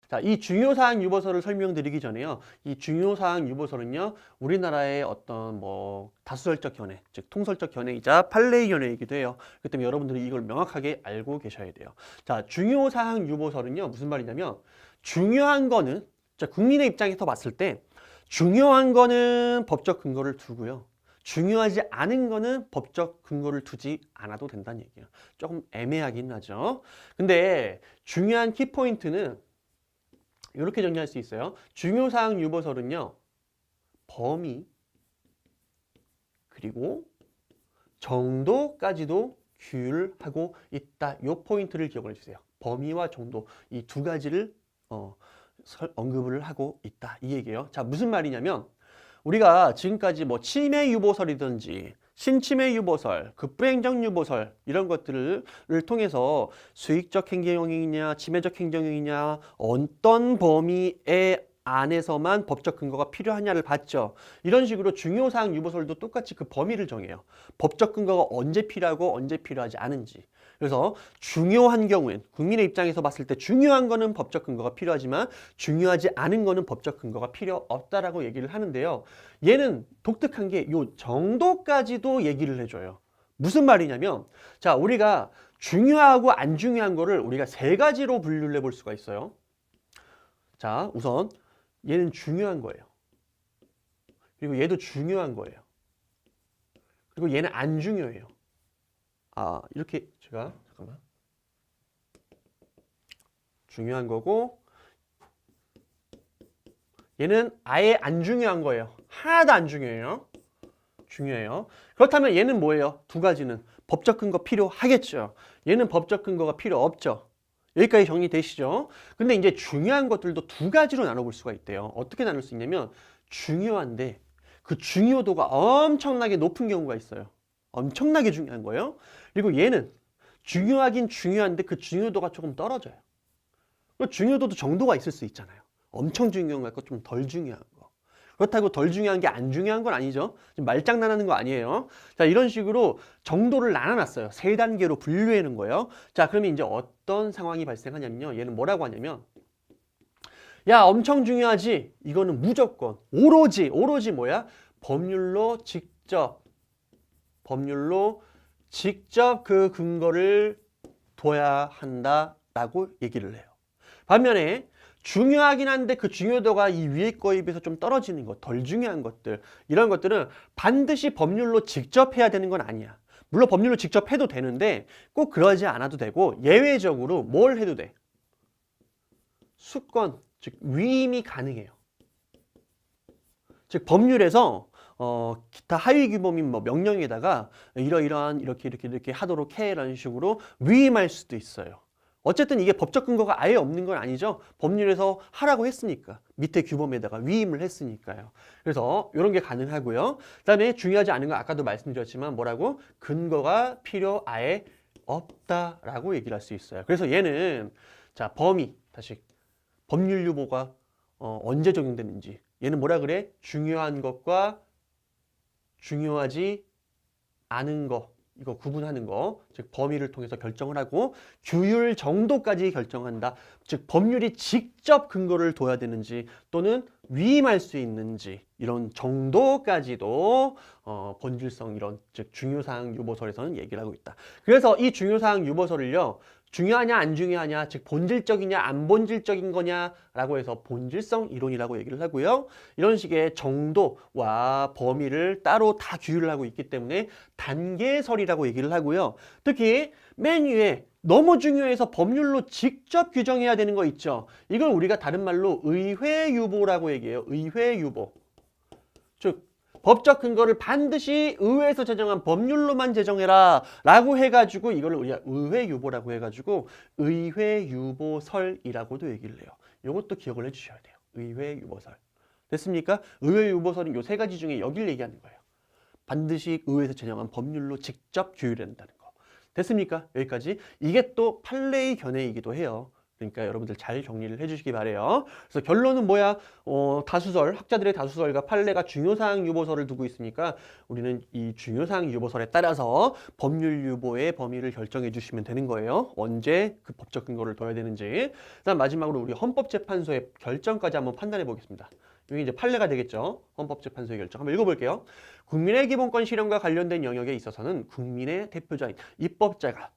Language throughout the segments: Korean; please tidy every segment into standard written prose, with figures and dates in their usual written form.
자, 이 중요사항 유보서를 설명드리기 전에요. 이 중요사항 유보서는요, 우리나라의 어떤 뭐 다수설적 견해, 즉 통설적 견해이자 판례의 견해이기도 해요. 그렇기 때문에 여러분들이 이걸 명확하게 알고 계셔야 돼요. 자, 중요사항 유보서는요, 무슨 말이냐면 중요한 거는 자, 국민의 입장에서 봤을 때 중요한 거는 법적 근거를 두고요. 중요하지 않은 거는 법적 근거를 두지 않아도 된다는 얘기예요. 조금 애매하긴 하죠. 근데 중요한 키포인트는 이렇게 정리할 수 있어요. 중요사항 유보서는요, 범위 그리고 정도까지도 규율하고 있다. 이 포인트를 기억을 해주세요. 범위와 정도 이 두 가지를 언급을 하고 있다. 이 얘기예요. 자, 무슨 말이냐면 우리가 지금까지 뭐 침해 유보설이든지 신침해 유보설, 급부행정 유보설 이런 것들을 통해서 수익적 행정형이냐 침해적 행정형이냐 어떤 범위에 안에서만 법적 근거가 필요하냐를 봤죠. 이런 식으로 중요사항 유보설도 똑같이 그 범위를 정해요. 법적 근거가 언제 필요하고 언제 필요하지 않은지. 그래서 중요한 경우엔 국민의 입장에서 봤을 때 중요한 거는 법적 근거가 필요하지만 중요하지 않은 거는 법적 근거가 필요 없다라고 얘기를 하는데요. 얘는 독특한 게 요 정도까지도 얘기를 해줘요. 무슨 말이냐면 자, 우리가 중요하고 안 중요한 거를 우리가 세 가지로 분류를 해볼 수가 있어요. 자, 우선 얘는 중요한 거예요. 그리고 얘도 중요한 거예요. 그리고 얘는 안 중요해요. 아, 이렇게 제가 잠깐만. 중요한 거고 얘는 아예 안 중요한 거예요. 하나도 안 중요해요. 중요해요. 그렇다면 얘는 뭐예요? 두 가지는 법적 근거 필요하겠죠. 얘는 법적 근거가 필요 없죠. 여기까지 정리되시죠? 근데 이제 중요한 것들도 두 가지로 나눠볼 수가 있대요. 어떻게 나눌 수 있냐면 중요한데 그 중요도가 엄청나게 높은 경우가 있어요. 엄청나게 중요한 거예요. 그리고 얘는 중요하긴 중요한데 그 중요도가 조금 떨어져요. 그 중요도도 정도가 있을 수 있잖아요. 엄청 중요한 거 있고 좀 덜 중요한 거. 그렇다고 덜 중요한 게 안 중요한 건 아니죠. 지금 말장난하는 거 아니에요. 자, 이런 식으로 정도를 나눠놨어요. 세 단계로 분류해 놓은 거예요. 자, 그러면 이제 어떤 상황이 발생하냐면요. 얘는 뭐라고 하냐면 야, 엄청 중요하지. 이거는 무조건 오로지 뭐야? 법률로 직접 그 근거를 둬야 한다라고 얘기를 해요. 반면에 중요하긴 한데 그 중요도가 이 위에 거에 비해서 좀 떨어지는 것, 덜 중요한 것들 이런 것들은 반드시 법률로 직접 해야 되는 건 아니야. 물론 법률로 직접 해도 되는데 꼭 그러지 않아도 되고 예외적으로 뭘 해도 돼? 수권, 즉 위임이 가능해요. 즉 법률에서 기타 하위 규범인 뭐 명령에다가 이러이러한 이렇게 하도록 해라는 식으로 위임할 수도 있어요. 어쨌든 이게 법적 근거가 아예 없는 건 아니죠. 법률에서 하라고 했으니까 밑에 규범에다가 위임을 했으니까요. 그래서 이런 게 가능하고요. 그다음에 중요하지 않은 건 아까도 말씀드렸지만 뭐라고? 근거가 필요 아예 없다라고 얘기를 할 수 있어요. 그래서 얘는 자, 범위 다시 법률 유보가 언제 적용되는지 얘는 뭐라 그래? 중요한 것과 중요하지 않은 거 이거 구분하는 거, 즉 범위를 통해서 결정을 하고 규율 정도까지 결정한다. 즉 법률이 직접 근거를 둬야 되는지 또는 위임할 수 있는지 이런 정도까지도 본질성 이런 즉 중요사항 유보설에서는 얘기를 하고 있다. 그래서 이 중요사항 유보설을요. 중요하냐 안 중요하냐 즉 본질적이냐 안 본질적인 거냐라고 해서 본질성 이론이라고 얘기를 하고요. 이런 식의 정도와 범위를 따로 다 규율을 하고 있기 때문에 단계설이라고 얘기를 하고요. 특히 맨 위에 너무 중요해서 법률로 직접 규정해야 되는 거 있죠. 이걸 우리가 다른 말로 의회유보라고 얘기해요. 의회유보. 즉 법적 근거를 반드시 의회에서 제정한 법률로만 제정해라 라고 해가지고 이걸 우리가 의회유보라고 해가지고 의회유보설이라고도 얘기를 해요. 이것도 기억을 해주셔야 돼요. 의회유보설. 됐습니까? 의회유보설은 요 세 가지 중에 여기를 얘기하는 거예요. 반드시 의회에서 제정한 법률로 직접 규율한다는 거. 됐습니까? 여기까지. 이게 또 판례의 견해이기도 해요. 그러니까 여러분들 잘 정리를 해주시기 바래요. 그래서 결론은 뭐야? 다수설, 학자들의 다수설과 판례가 중요사항 유보설을 두고 있으니까 우리는 이 중요사항 유보설에 따라서 법률 유보의 범위를 결정해 주시면 되는 거예요. 언제 그 법적 근거를 둬야 되는지. 그다음 마지막으로 우리 헌법재판소의 결정까지 한번 판단해 보겠습니다. 이게 이제 판례가 되겠죠. 헌법재판소의 결정. 한번 읽어볼게요. 국민의 기본권 실현과 관련된 영역에 있어서는 국민의 대표자인 입법자가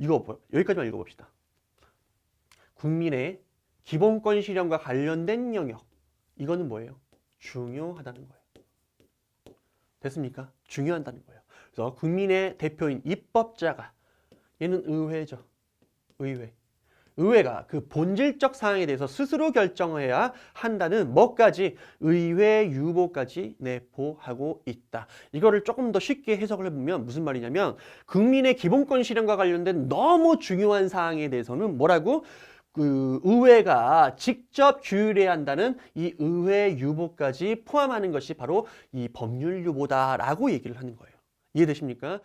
여기까지만 읽어봅시다. 국민의 기본권 실현과 관련된 영역. 이거는 뭐예요? 중요하다는 거예요. 됐습니까? 중요하다는 거예요. 그래서 국민의 대표인 입법자가 얘는 의회죠. 의회. 의회가 그 본질적 사항에 대해서 스스로 결정해야 한다는 뭐까지 의회 유보까지 내포하고 있다. 이거를 조금 더 쉽게 해석을 해보면 무슨 말이냐면 국민의 기본권 실현과 관련된 너무 중요한 사항에 대해서는 뭐라고? 그 의회가 직접 규율해야 한다는 이 의회 유보까지 포함하는 것이 바로 이 법률 유보다라고 얘기를 하는 거예요. 이해되십니까?